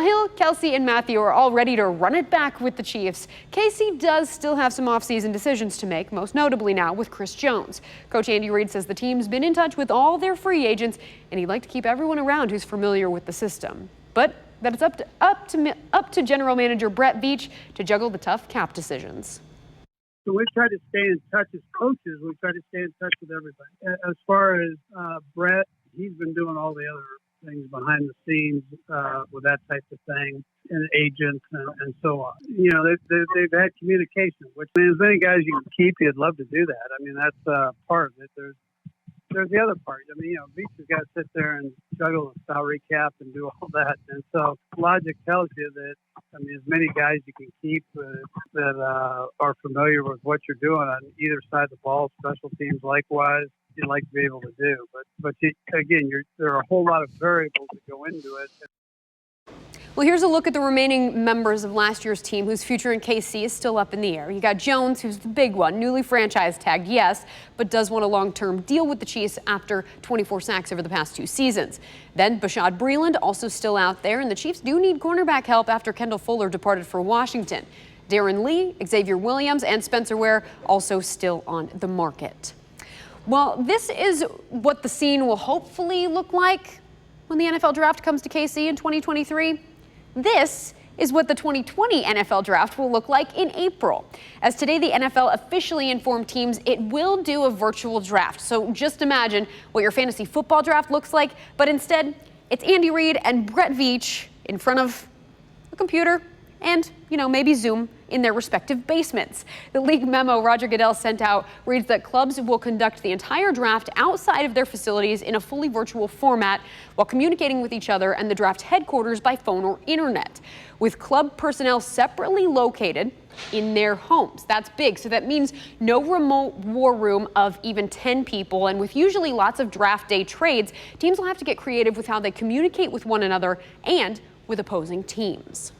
Hill, Kelsey, and Matthew are all ready to run it back with the Chiefs, KC does still have some offseason decisions to make, most notably now with Chris Jones. Coach Andy Reid says the team's been in touch with all their free agents, and he'd like to keep everyone around who's familiar with the system. But that it's up to General Manager Brett Veach to juggle the tough cap decisions. So we try to stay in touch as coaches. We try to stay in touch with everybody. As far as Brett, he's been doing all the other things behind the scenes with that type of thing, and agents and so on. You know, they've had communication, which means as many guys you can keep, you'd love to do that. I mean, that's part of it. There's the other part. I mean, you know, Beach has got to sit there and juggle the salary cap and do all that. And so logic tells you that, I mean, as many guys you can keep that are familiar with what you're doing on either side of the ball, special teams likewise, you'd like to be able to do. But again, there are a whole lot of variables that go into it. Well, here's a look at the remaining members of last year's team whose future in KC is still up in the air. You got Jones, who's the big one, newly franchise tagged, yes, but does want a long-term deal with the Chiefs after 24 sacks over the past 2 seasons. Then Bashaud Breeland also still out there, and the Chiefs do need cornerback help after Kendall Fuller departed for Washington. Darren Lee, Xavier Williams, and Spencer Ware also still on the market. Well, this is what the scene will hopefully look like when the NFL draft comes to KC in 2023. This is what the 2020 NFL draft will look like in April. As today the NFL officially informed teams it will do a virtual draft. So just imagine what your fantasy football draft looks like, but instead it's Andy Reid and Brett Veach in front of a computer and, you know, maybe Zoom in their respective basements. The league memo Roger Goodell sent out reads that clubs will conduct the entire draft outside of their facilities in a fully virtual format while communicating with each other and the draft headquarters by phone or internet, with club personnel separately located in their homes. That's big. So that means no remote war room of even 10 people. And with usually lots of draft day trades, teams will have to get creative with how they communicate with one another and with opposing teams.